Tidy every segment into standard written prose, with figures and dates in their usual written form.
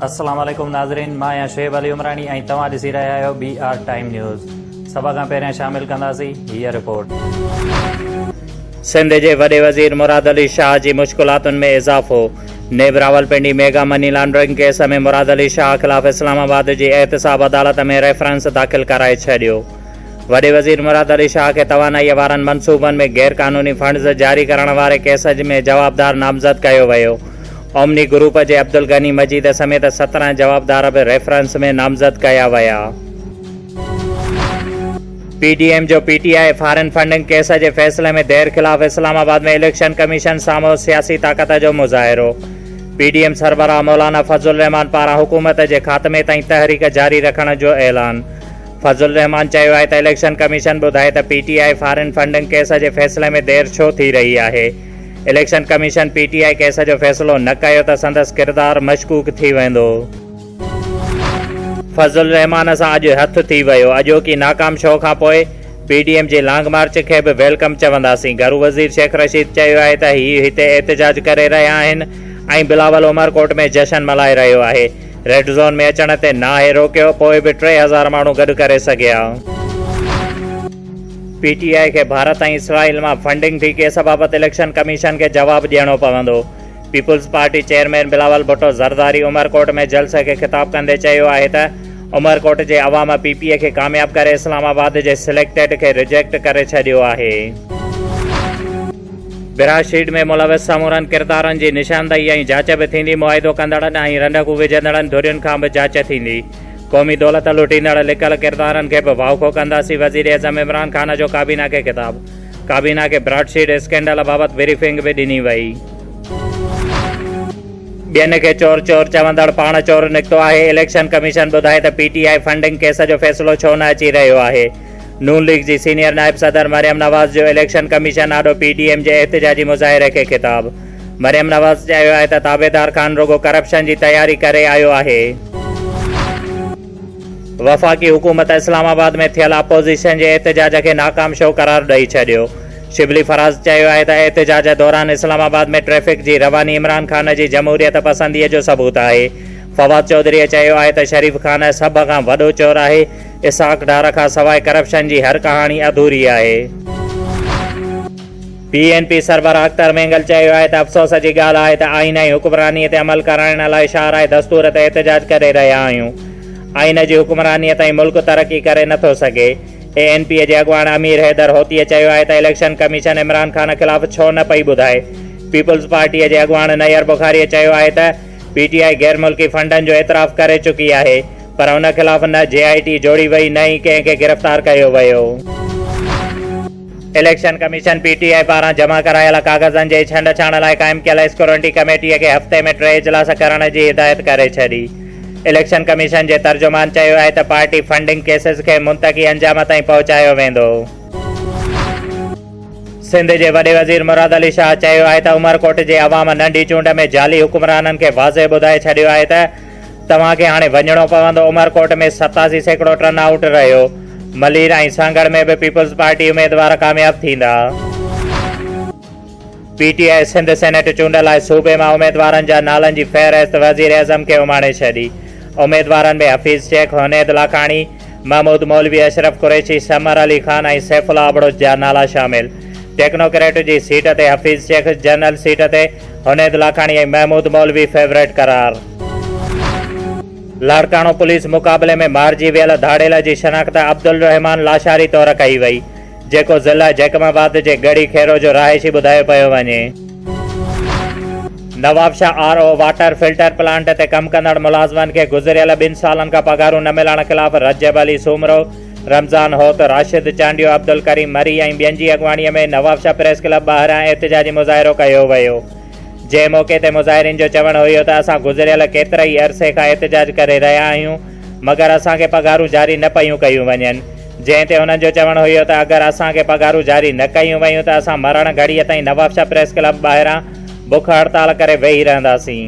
अस्सलाम वालेकुम नाज़रीन, मां आहियां शुएब अली उमरानी ऐं तव्हां ॾिसी रहिया आहियो BR टाइम न्यूज़। सभ खां पहिरियां शामिल कंदासीं हीअ रिपोर्ट। सिंध जे वॾे वज़ीर मुराद अली शाह जी मुश्किलातुनि में इज़ाफ़ो। नेब Rawalpindi mega money laundering case में मुराद अली शाह ख़िलाफ़ इस्लामाबाद जी एहतिसाब अदालत में रेफरेंस दाख़िल कराए छॾियो। वॾे वज़ीर मुराद अली शाह खे तवानाईअ वारनि मनसूबनि में गैर क़ानूनी फंड्स जारी करण वारे केस में जवाबदार नामज़द कयो वियो। ओमनी ग्रुप जे अब्दुल गनी मजीद समेत 17 जवाबदार बि रेफरेंस में नामज़द कया विया। PDM जो PTI फॉरेन फंडिंग केस जे फ़ैसिले में देर ख़िलाफ़ इस्लामाबाद में इलेक्शन कमीशन साम्हूं सियासी ताक़त जो मुज़ाहिरो। PDM सरबराह मौलाना फज़लुर रहमान पारां हुकूमत जे ख़ात्मे ताईं तहरीक जारी रखण जो ऐलान। फज़लुर रहमान चयो आहे त इलेक्शन कमीशन ॿुधाए त PTI फॉरेन फंडिंग केस जे फ़ैसिले में देर छो थी रही आहे। इलेक्शन कमीशन PTI केस जो फ़ैसिलो न कयो त संदसि किरदारु मशकूक थी वेंदो। फज़लुर रहमान सां अॼु हथु थी वियो। अॼोकी नाकाम शो खां पोइ PDM जी लॉन्ग मार्च खे बि वेलकम चवंदासीं। घरू वज़ीर शेख रशीद चयो आहे त हीउ हिते एहतिजाज करे रहिया आहिनि ऐं बिलावल उमरकोट में जशन मल्हाए रहियो आहे। रेड ज़ोन में अचण ते नाहे रोकियो, पोइ बि 3000 माण्हू गॾु करे सघिया। PTI खे भारत ऐं इसराइल मां फंडिंग थी केस बाबति इलेक्शन कमीशन खे जवाबु ॾियणो पवंदो। Peoples Party chairman Bilawal Bhutto Zardari Umerkot में जलसे खे ख़िताब कंदे चयो आहे त उमरकोट जे अवाम PPA खे कामयाब करे इस्लामाबाद जे सिलेक्टेड खे रिजेक्ट करे छॾियो आहे। बिराशीड में मुलविस समूरनि किरदारनि जी निशानदही ऐं जांच बि थींदी। मुआइदो कंदड़नि ऐं रंडकू विझंदड़नि धुरियुनि खां बि जांच थींदी। क़ौमी दौलत लुटींदड़ लिकल किरदारनि खे बि वाउखो कंदासीं। वज़ीर एज़म इमरान ख़ान जो काबीना खे ख़िताब। काबीना खे ब्रॉडशीट स्कैंडल बाबति ब्रीफिंग बि ॾिनी वई। ॿियनि खे चोर चोर चवंदड़ पाण चोर निकितो आहे। इलेक्शन कमीशन ॿुधाए त PTI फंडिंग केस जो फ़ैसिलो छो न अची रहियो आहे। नून लीग जी सीनियर नायब सदर मरियम नवाज़ जो इलेक्शन कमीशन आॾो PDM जे एहतिजाजी मुज़ाहिरे खे ख़िताब। मरियम नवाज़ चयो आहे त ताबेदार ख़ान रुगो करप्शन जी तयारी करे आयो आहे। वफ़ाक़ी हुकूमत इस्लामाबाद में थियल अपोज़िशन जे एहतिजाज खे नाकाम शो करार ॾेई छॾियो। शिबली फराज़ चयो आहे त एहतिजाज दौरान इस्लामाबाद में ट्रैफ़िक जी रवानी इमरान ख़ान जी जमहूरियत पसंदीअ जो सबूत आहे। फवाद चौधरीअ चयो आहे त शरीफ़ ख़ान सभ खां वॾो चोर आहे। इसाक डार खां सवाइ करप्शन जी हर कहाणी अधूरी आहे। PNP सरबराह अख्तर मेंगल चयो आहे त अफ़सोस जी ॻाल्हि आहे त आइन ऐं हुक्मरानीअ ते अमल कराइण लाइ शाहराए दस्तूर ते एहतिजाज करे रहिया आहियूं। आइन जी हुक्मरानीअ ताईं मुल्क तरक़ी करे नथो सघे। ANP जे अॻवान अमीर हैदर होतीअ चयो आहे त इलेक्शन कमीशन इमरान ख़ान ख़िलाफ़ छो न पई ॿुधाए। पीपुल्स पार्टीअ जे अॻवान नैयर बुखारीअ चयो आहे त PTI गैर मुल्की फंडनि जो एतिराफ़ करे चुकी आहे, पर हुन ख़िलाफ़ न JIT जोड़ी वई न ई कंहिंखे गिरफ़्तार कयो वियो। इलेक्शन कमीशन PTI पारां जमा करायल कागज़नि जे छंड छाण लाइ क़ाइमु कयल स्क्रूटनी कमेटीअ खे हफ़्ते में 3 इजलास करण जी हिदायत करे छॾी। इलेक्शन कमीशन जे तर्जुमान चयो आहे त पार्टी फंडिंग केसेस खे मुंतक़ी अंजाम ताईं पहुचायो वेंदो। सिंध जे वॾे वज़ीर मुराद अली शाह चयो आहे त उमरकोट जे अवाम नंढी चूंड में जाली हुक्मराननि खे वाज़े ॿुधाए छॾियो आहे त तव्हांखे हाणे वञणो पवंदो। उमरकोट में 87% टर्न आउट रहियो। मलीर ऐं सांगड़ में बि पीपुल्स पार्टी उमेदवार कामयाब थींदा। PTI सिंध सेनेट चूंड लाइ सूबे मां उमेदवारनि जा नालनि जी फ़हरिस्त वज़ीर एज़म खे उमाणे छॾी। उमेदवारनि में हफ़ीज़ शेख, हुनैद लाखाणी, महमूद मौलवी, अशरफ कुरैशी, समर अली ख़ान ऐं सैफुल्लाह अबड़ोच जा नाला शामिल। टेक्नोक्रेट जी सीट ते हफ़ीज़ शेख, जनरल सीट ते हुनैद लाखाणी ऐं महमूद मौलवी फेवरेट करार। लाड़काणो पुलिस मुक़ाबले में मारिजी वियल धाड़ेल जी शनाख़्त अब्दुल रहमान लाशारी तौर कई वई, जेको ज़िला जैकमाबाद जे गढ़ी खेरो जो रहायशी ॿुधायो पियो वञे। Nawabshah RO water filter plant ते कमु कंदड़ मुलाज़िमनि खे गुज़िरियल 2 सालनि खां पघारूं न मिलण ख़िलाफ़ रजब अली सूमरो, रमज़ान होत, राशिद चांडियो, अब्दुल करीम मरी ऐं ॿियनि जी अॻवानीअ में नवाबशाह प्रेस क्लब ॿाहिरां एहतिजाजी मुज़ाहिरो कयो वियो। जंहिं मौक़े ते मुज़ाहिरीन जो चवणु हुयो त असां गुज़िरियल केतिरे ई अरसे खां एहतिजाज करे रहिया आहियूं, मगर असांखे पघारूं जारी न पयूं कयूं वञनि। जंहिं ते हुननि जो चवणु हुयो त अगरि असांखे पघारूं जारी न कयूं वयूं त असां मरण घड़ीअ ताईं नवाबशाह प्रेस क्लब ॿाहिरां बुख हड़ताल करे वेही रहंदासीं।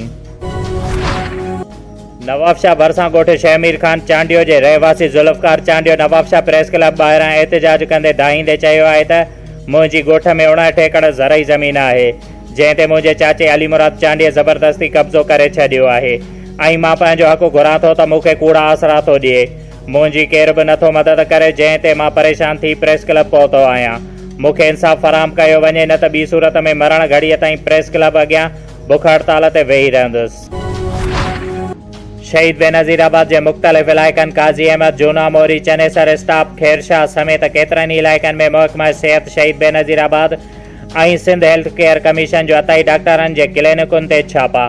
नवाबशाह भरिसां ॻोठ शहमीर ख़ान चांडियो जे रहवासी ज़ुल्फ़कार चांडियो नवाबशाह प्रेस क्लब ॿाहिरां एहतिजाज कंदे दाहींदे चयो आहे त मुंहिंजी ॻोठ में 59 एकड़ ज़रई ज़मीन आहे, जंहिं ते मुंहिंजे चाचे अली मुराद चांडिये ज़बरदस्ती कब्ज़ो करे छॾियो आहे। ऐं मां पंहिंजो हक़ घुरां थो त मूंखे कूड़ा आसरा थो ॾिए। मुंहिंजी केर बि नथो मदद करे, जंहिं ते मां परेशान थी प्रेस क्लब पहुतो आहियां। मूंखे इंसाफ़ फराहम कयो वञे, न त ॿी सूरत में मरण घड़ीअ ताईं प्रेस क्लब अॻियां बुख हड़ताल ते वेही रहंदुसि। शहीद बेनज़ीराबाद जे मुख़्तलिफ़ इलाइक़नि काज़ी अहमद, जूना मोरी, चनेसर स्टाफ, खेरशाह समेत केतिरनि ई इलाइक़नि में महकमा सिहत शहीद बेनज़ीराबाद ऐं सिंध हेल्थ केयर कमीशन जो अताई डॉक्टरनि जे क्लिनिकुनि ते छापा।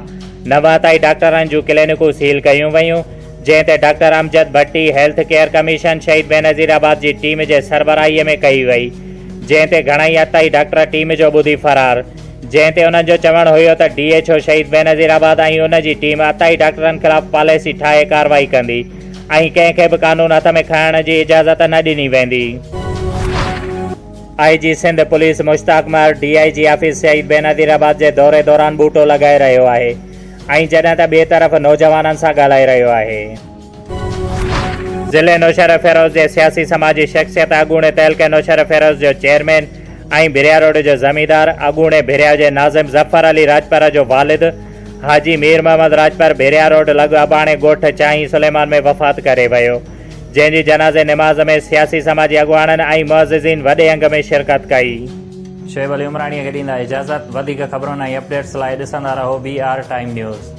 9 अताई डॉक्टरनि जूं क्लिनिकूं सील कयूं वयूं, जंहिं ते डॉक्टर अमजद भट्टी हेल्थ केयर कमीशन शहीद बेनज़ीराबाद जी टीम जे सरबराहीअ में कई वई, जंहिं ते घणई अताई डॉक्टर टीम जो ॿुधी फरार, जंहिं ते उन्हनि जो चवणु हुयो त DHO शहीद बेनज़ीराबाद ऐं उन जी टीम अताई डॉक्टरनि ख़िलाफ़ पॉलिसी ठाहे कार्रवाई कंदी ऐं कंहिंखे बि कानून हथ में खणण जी इजाज़त न ॾिनी वेंदी। IG सिंध पुलिस मुश्ताक महर DIG ऑफिस शहीद बेनज़ीराबाद जे दौरे दौरान बूटो लॻाए रहियो आहे ऐं जॾहिं त ॿिए तरफ़ नौजवाननि सां ॻाल्हाए रहियो आहे। ज़िले नौशहर फ़िरोज़ जे सियासी समाजी शख़्सियत अॻूणे तहलके नौशहर फ़िरोज़ जो चेयरमैन ऐं भिरिया रोड जो ज़मींदार अॻूणे भिरिया जे नाज़िम ज़फ़र अली राजपर जो वालिद हाजी मीर मोहम्मद राजपर भिरिया रोड लॻ अबाणे ॻोठ चाहीं सुलेमान में वफ़ात करे वियो, जंहिंजी जनाज़े निमाज़ में सियासी समाजी अॻुवाननि ऐं मुअज़्ज़िज़ीन वॾे अंग में शिरकत कई। शोएब अली उमराणीअ खे ॾींदा इजाज़त। वधीक ख़बरुनि ऐं अपडेट्स लाइ ॾिसंदा रहो BR टाइम न्यूज़।